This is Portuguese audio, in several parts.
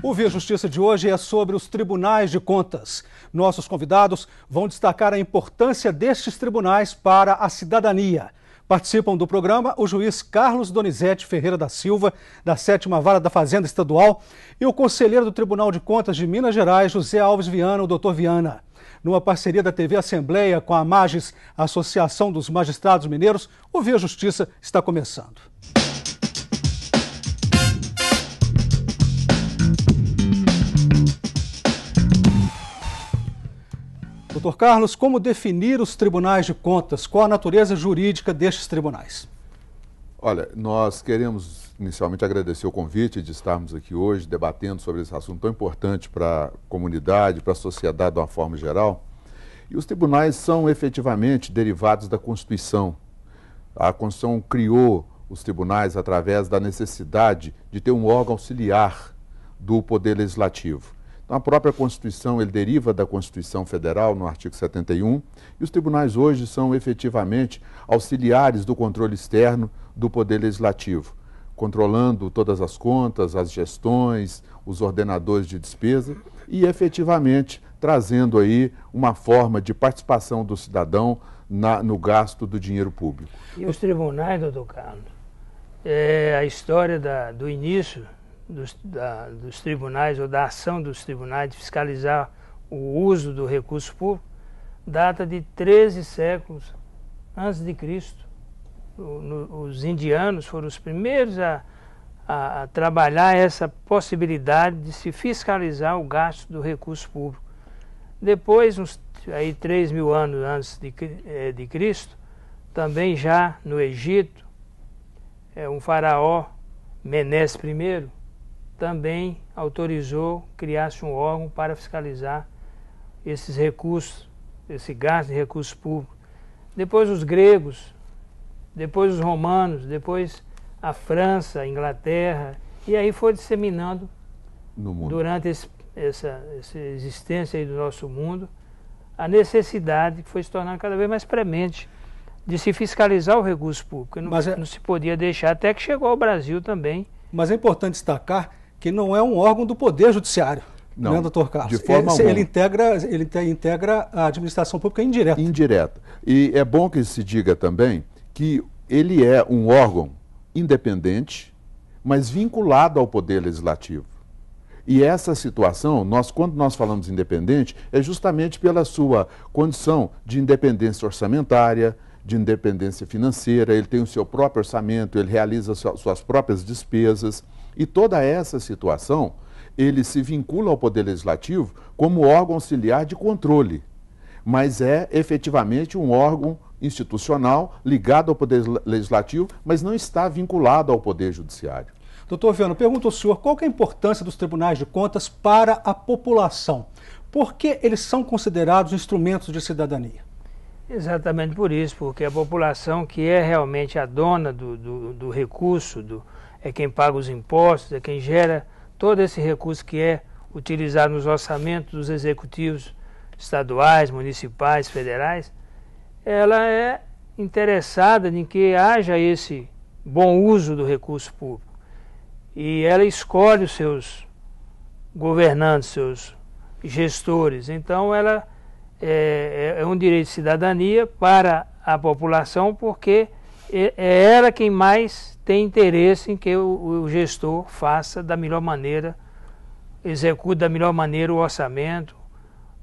O Via Justiça de hoje é sobre os tribunais de contas. Nossos convidados vão destacar a importância destes tribunais para a cidadania. Participam do programa o juiz Carlos Donizete Ferreira da Silva, da 7ª Vara da Fazenda Estadual, e o conselheiro do Tribunal de Contas de Minas Gerais, José Alves Viana, o Dr. Viana. Numa parceria da TV Assembleia com a AMAGES, Associação dos Magistrados Mineiros, o Via Justiça está começando. Doutor Carlos, como definir os tribunais de contas? Qual a natureza jurídica destes tribunais? Olha, nós queremos inicialmente agradecer o convite de estarmos aqui hoje debatendo sobre esse assunto tão importante para a comunidade, para a sociedade de uma forma geral. E os tribunais são efetivamente derivados da Constituição. A Constituição criou os tribunais através da necessidade de ter um órgão auxiliar do Poder Legislativo. Então, a própria Constituição, ele deriva da Constituição Federal, no artigo 71, e os tribunais hoje são efetivamente auxiliares do controle externo do Poder Legislativo, controlando todas as contas, as gestões, os ordenadores de despesa e efetivamente trazendo aí uma forma de participação do cidadão no gasto do dinheiro público. E os tribunais, doutor Carlos, a história do início dos tribunais ou da ação dos tribunais de fiscalizar o uso do recurso público data de 13 séculos antes de Cristo. Os indianos foram os primeiros a trabalhar essa possibilidade de se fiscalizar o gasto do recurso público. Depois, aí 3.000 anos antes de Cristo, também já no Egito, um faraó, Menes I, também autorizou criar-se um órgão para fiscalizar esses recursos, esse gasto de recursos públicos. Depois os gregos, depois os romanos, depois a França, a Inglaterra, e aí foi disseminando no mundo. Durante essa existência aí do nosso mundo, a necessidade que foi se tornando cada vez mais premente de se fiscalizar o recurso público. Não se podia deixar, até que chegou ao Brasil também. Mas é importante destacar que não é um órgão do Poder Judiciário, não, né, doutor Carlos? De forma alguma. Ele integra a administração pública indireta. Indireta. E é bom que se diga também que ele é um órgão independente, mas vinculado ao Poder Legislativo. E essa situação, quando nós falamos independente, é justamente pela sua condição de independência orçamentária, de independência financeira, ele tem o seu próprio orçamento, ele realiza suas próprias despesas. E toda essa situação, ele se vincula ao Poder Legislativo como órgão auxiliar de controle, mas é efetivamente um órgão institucional ligado ao Poder Legislativo, mas não está vinculado ao Poder Judiciário. Doutor Viana, pergunto ao senhor qual que é a importância dos tribunais de contas para a população? Por que eles são considerados instrumentos de cidadania? Exatamente por isso, porque a população que é realmente a dona do recurso, é quem paga os impostos, é quem gera todo esse recurso que é utilizado nos orçamentos dos executivos estaduais, municipais, federais, ela é interessada em que haja esse bom uso do recurso público. E ela escolhe os seus governantes, seus gestores. Então, ela é um direito de cidadania para a população, porque é ela quem mais tem interesse em que o gestor faça da melhor maneira, execute da melhor maneira o orçamento,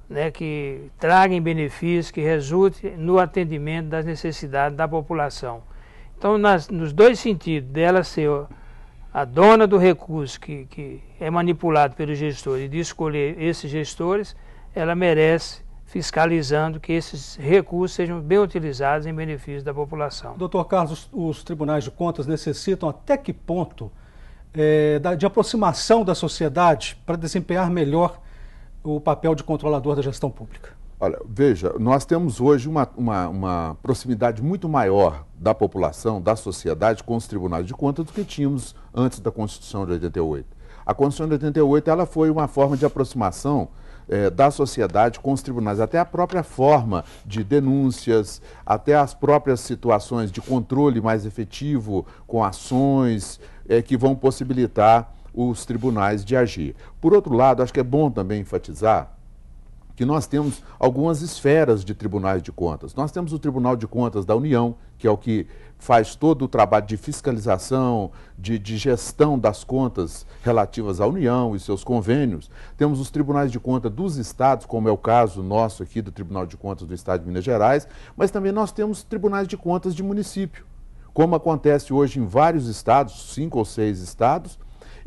né, que traga em benefício, que resulte no atendimento das necessidades da população. Então, nos dois sentidos, dela ser a dona do recurso que é manipulado pelo gestor e de escolher esses gestores, ela merece fiscalizando que esses recursos sejam bem utilizados em benefício da população. Doutor Carlos, os tribunais de contas necessitam até que ponto de aproximação da sociedade para desempenhar melhor o papel de controlador da gestão pública? Olha, veja, nós temos hoje uma proximidade muito maior da população, da sociedade com os tribunais de contas do que tínhamos antes da Constituição de 88. A Constituição de 88 ela foi uma forma de aproximação da sociedade com os tribunais, até a própria forma de denúncias, até as próprias situações de controle mais efetivo com ações que vão possibilitar os tribunais de agir. Por outro lado, acho que é bom também enfatizar que nós temos algumas esferas de tribunais de contas. Nós temos o Tribunal de Contas da União, que é o que faz todo o trabalho de fiscalização, de gestão das contas relativas à União e seus convênios. Temos os tribunais de contas dos estados, como é o caso nosso aqui do Tribunal de Contas do Estado de Minas Gerais, mas também nós temos tribunais de contas de município, como acontece hoje em vários estados, 5 ou 6 estados,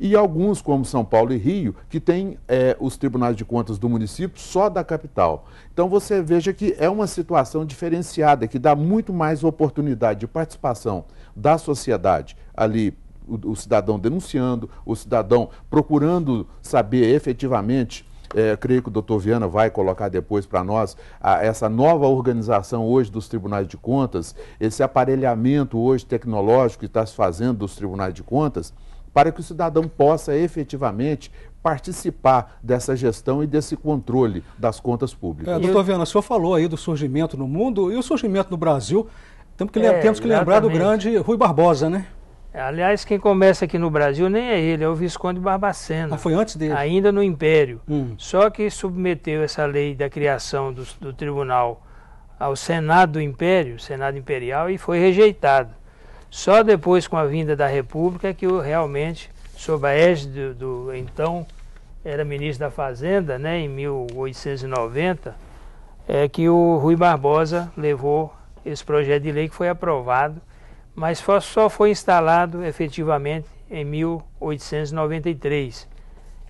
e alguns, como São Paulo e Rio, que têm os tribunais de contas do município só da capital. Então você veja que é uma situação diferenciada, que dá muito mais oportunidade de participação da sociedade ali, o cidadão denunciando, o cidadão procurando saber efetivamente. Creio que o doutor Viana vai colocar depois para nós essa nova organização hoje dos tribunais de contas, esse aparelhamento hoje tecnológico que está se fazendo dos tribunais de contas, para que o cidadão possa efetivamente participar dessa gestão e desse controle das contas públicas. Doutor Viana, o senhor falou aí do surgimento no mundo e o surgimento no Brasil. Temos que lembrar do grande Rui Barbosa, né? Aliás, quem começa aqui no Brasil nem é ele, é o Visconde Barbacena. Foi antes dele? Ainda no Império. Só que submeteu essa lei da criação do tribunal ao Senado do Império, Senado Imperial, e foi rejeitado. Só depois, com a vinda da República, que realmente, sob a égide do então, era ministro da Fazenda, né, em 1890, que o Rui Barbosa levou esse projeto de lei que foi aprovado, mas só foi instalado efetivamente em 1893.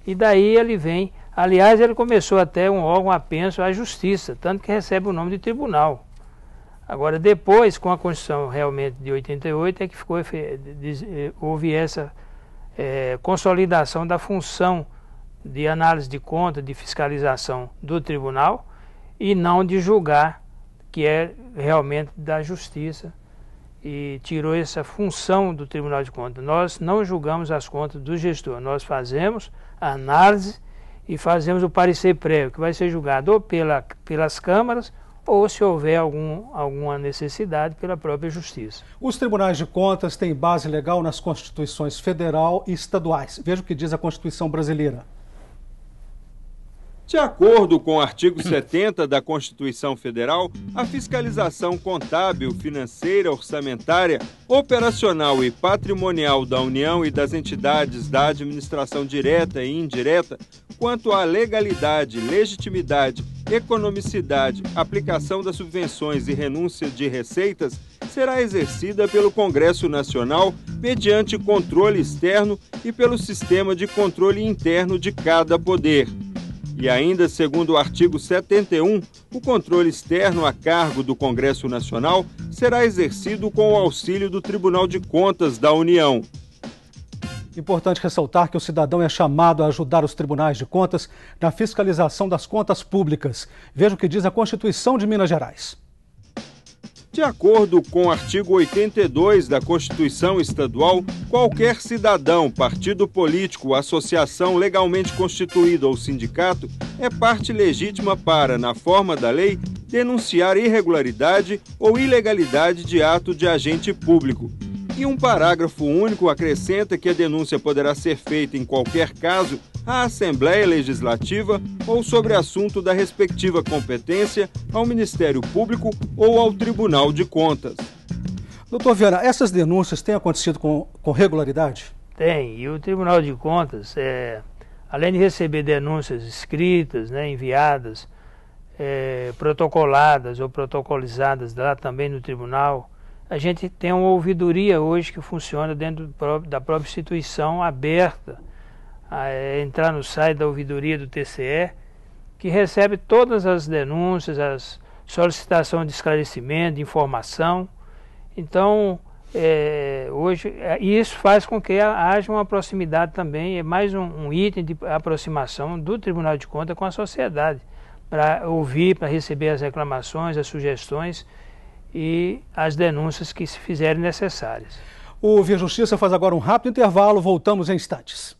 E daí ele vem, aliás, ele começou até um órgão apenso à Justiça, tanto que recebe o nome de tribunal. Agora, depois, com a Constituição realmente de 88, é que houve essa consolidação da função de análise de conta, de fiscalização do tribunal, e não de julgar, que é realmente da Justiça, e tirou essa função do Tribunal de Contas. Nós não julgamos as contas do gestor, nós fazemos a análise e fazemos o parecer prévio, que vai ser julgado ou pelas câmaras, ou se houver alguma necessidade pela própria Justiça. Os tribunais de contas têm base legal nas Constituições federal e estaduais. Veja o que diz a Constituição brasileira. De acordo com o artigo 70 da Constituição Federal, a fiscalização contábil, financeira, orçamentária, operacional e patrimonial da União e das entidades da administração direta e indireta, quanto à legalidade, legitimidade, economicidade, aplicação das subvenções e renúncia de receitas, será exercida pelo Congresso Nacional mediante controle externo e pelo sistema de controle interno de cada poder. E ainda, segundo o artigo 71, o controle externo a cargo do Congresso Nacional será exercido com o auxílio do Tribunal de Contas da União. Importante ressaltar que o cidadão é chamado a ajudar os tribunais de contas na fiscalização das contas públicas. Veja o que diz a Constituição de Minas Gerais. De acordo com o artigo 82 da Constituição Estadual, qualquer cidadão, partido político, associação legalmente constituída ou sindicato é parte legítima para, na forma da lei, denunciar irregularidade ou ilegalidade de ato de agente público. E um parágrafo único acrescenta que a denúncia poderá ser feita em qualquer caso à Assembleia Legislativa ou sobre assunto da respectiva competência ao Ministério Público ou ao Tribunal de Contas. Doutor Viana, essas denúncias têm acontecido com regularidade? Tem, e o Tribunal de Contas, além de receber denúncias escritas, né, enviadas, protocoladas ou protocolizadas lá também no tribunal, a gente tem uma ouvidoria hoje que funciona dentro da própria instituição, aberta, entrar no site da ouvidoria do TCE, que recebe todas as denúncias, as solicitações de esclarecimento, de informação. Então, hoje, isso faz com que haja uma proximidade também, é mais um item de aproximação do Tribunal de Contas com a sociedade, para ouvir, para receber as reclamações, as sugestões e as denúncias que se fizerem necessárias. O Via Justiça faz agora um rápido intervalo, voltamos em instantes.